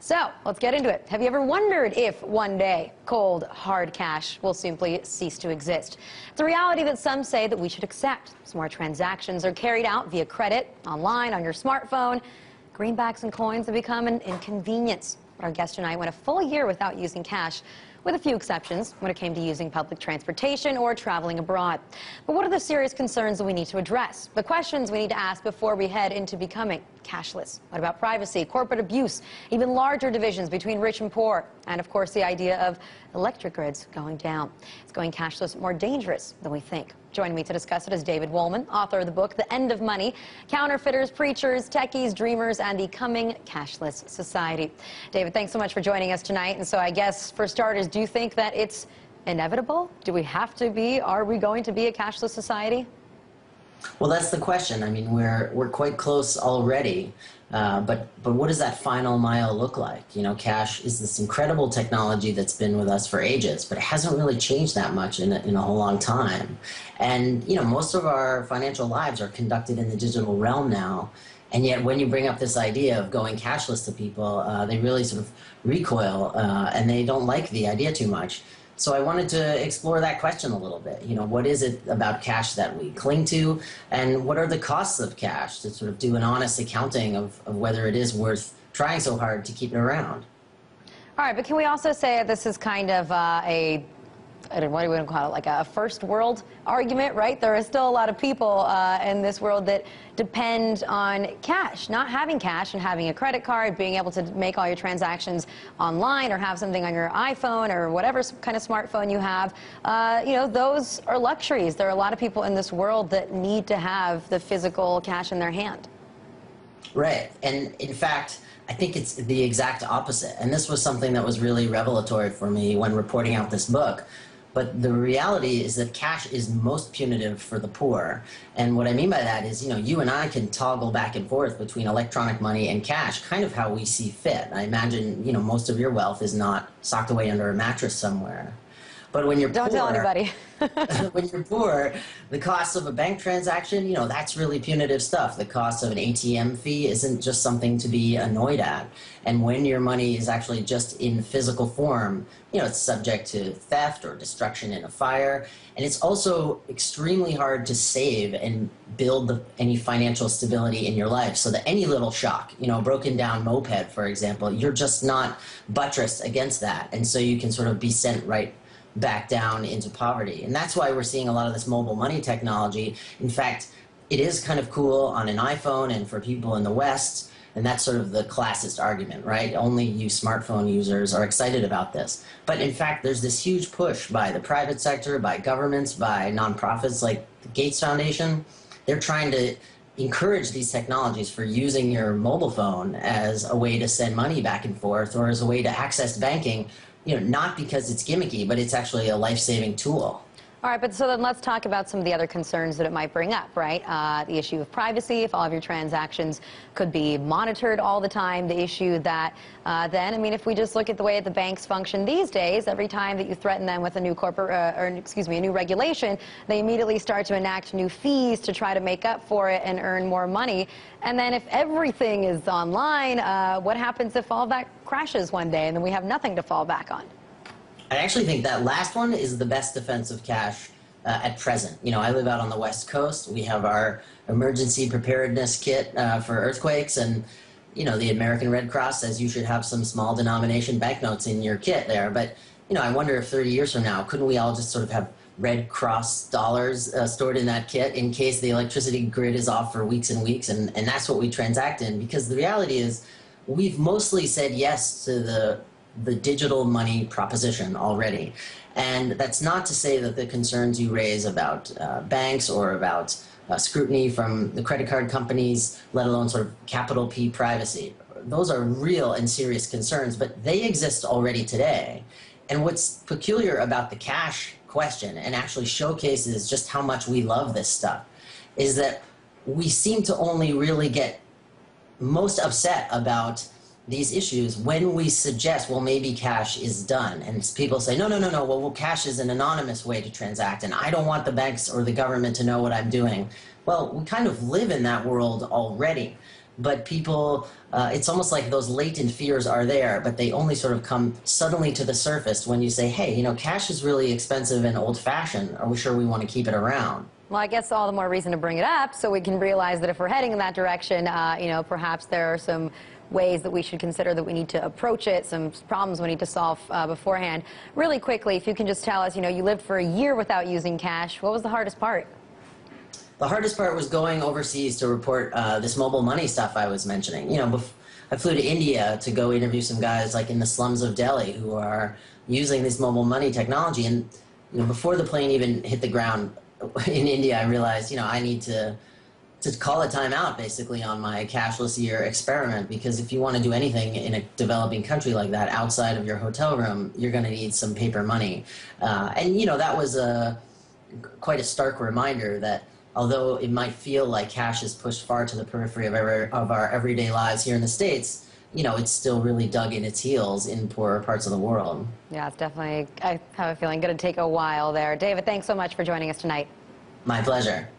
So let's get into it. Have you ever wondered if one day cold, hard cash will simply cease to exist? It's a reality that some say that we should accept. So more transactions are carried out via credit, online, on your smartphone. Greenbacks and coins have become an inconvenience. But our guest tonight went a full year without using cash, with a few exceptions when it came to using public transportation or traveling abroad. But what are the serious concerns that we need to address? The questions we need to ask before we head into becoming cashless. What about privacy, corporate abuse, even larger divisions between rich and poor? And of course, the idea of electric grids going down. It's going cashless more dangerous than we think. Joining me to discuss it is David Wolman, author of the book, The End of Money, Counterfeiters, Preachers, Techies, Dreamers, and the Coming Cashless Society. David, thanks so much for joining us tonight. And so I guess, for starters, do you think that it's inevitable? Do we have to be? Are we going to be a cashless society? Well, that's the question. I mean, we're quite close already, but what does that final mile look like? You know, cash is this incredible technology that's been with us for ages, but it hasn't really changed that much in a whole long time. And, you know, most of our financial lives are conducted in the digital realm now. And yet when you bring up this idea of going cashless to people, they really sort of recoil and they don't like the idea too much. So I wanted to explore that question a little bit. You know, what is it about cash that we cling to, and what are the costs of cash, to sort of do an honest accounting of whether it is worth trying so hard to keep it around. All right, but can we also say this is kind of what do we want to call it, like a first world argument, right? There are still a lot of people in this world that depend on cash. Not having cash and having a credit card, being able to make all your transactions online or have something on your iPhone or whatever kind of smartphone you have, you know, those are luxuries. There are a lot of people in this world that need to have the physical cash in their hand. Right, and in fact, I think it's the exact opposite. And this was something that was really revelatory for me when reporting out this book. But the reality is that cash is most punitive for the poor. And what I mean by that is, you know, you and I can toggle back and forth between electronic money and cash, kind of how we see fit. I imagine, you know, most of your wealth is not socked away under a mattress somewhere. But when you're Don't tell anybody. When you're poor, the cost of a bank transaction, you know, that's really punitive stuff. The cost of an ATM fee isn't just something to be annoyed at. And when your money is actually just in physical form, you know, it's subject to theft or destruction in a fire. And it's also extremely hard to save and build any financial stability in your life, so that any little shock, you know, broken down moped, for example, you're just not buttressed against that. And so you can sort of be sent right back down into poverty. And that's why we're seeing a lot of this mobile money technology. In fact, it is kind of cool on an iPhone and for people in the West, and that's sort of the classist argument, right? Only you smartphone users are excited about this. But in fact, there's this huge push by the private sector, by governments, by nonprofits like the Gates Foundation. They're trying to encourage these technologies for using your mobile phone as a way to send money back and forth, or as a way to access banking. You know, not because it's gimmicky, but it's actually a life-saving tool. All right, but so then let's talk about some of the other concerns that it might bring up, right? The issue of privacy, if all of your transactions could be monitored all the time. The issue that then, I mean, if we just look at the way the banks function these days, every time that you threaten them with a new a new regulation, they immediately start to enact new fees to try to make up for it and earn more money. And then if everything is online, what happens if all that crashes one day and then we have nothing to fall back on? I actually think that last one is the best defense of cash at present. You know, I live out on the West Coast. We have our emergency preparedness kit for earthquakes, and, you know, the American Red Cross says you should have some small denomination banknotes in your kit there. But, you know, I wonder if 30 years from now, couldn't we all just sort of have Red Cross dollars stored in that kit in case the electricity grid is off for weeks and weeks, and that's what we transact in? Because the reality is we've mostly said yes to the digital money proposition already. And that's not to say that the concerns you raise about banks or about scrutiny from the credit card companies, let alone sort of capital P privacy, those are real and serious concerns, but they exist already today. And what's peculiar about the cash question, and actually showcases just how much we love this stuff, is that we seem to only really get most upset about these issues when we suggest, well, maybe cash is done. And people say, no, well, cash is an anonymous way to transact, and I don't want the banks or the government to know what I'm doing. Well, we kind of live in that world already. but people, it's almost like those latent fears are there, but they only sort of come suddenly to the surface when you say, hey, you know, cash is really expensive and old-fashioned. Are we sure we want to keep it around? Well, I guess all the more reason to bring it up so we can realize that if we're heading in that direction, you know, perhaps there are some ways that we should consider that we need to approach it, some problems we need to solve beforehand. Really quickly, if you can just tell us, you know, you lived for a year without using cash. What was the hardest part? The hardest part was going overseas to report this mobile money stuff I was mentioning. You know, I flew to India to go interview some guys like in the slums of Delhi who are using this mobile money technology. And you know, before the plane even hit the ground in India, I realized, you know, I need to call a timeout basically on my cashless year experiment, because if you want to do anything in a developing country like that outside of your hotel room, you're going to need some paper money. And you know, that was quite a stark reminder that although it might feel like cash is pushed far to the periphery of our everyday lives here in the States, you know, it's still really dug in its heels in poorer parts of the world. Yeah, it's definitely, I have a feeling, going to take a while there. David, thanks so much for joining us tonight. My pleasure.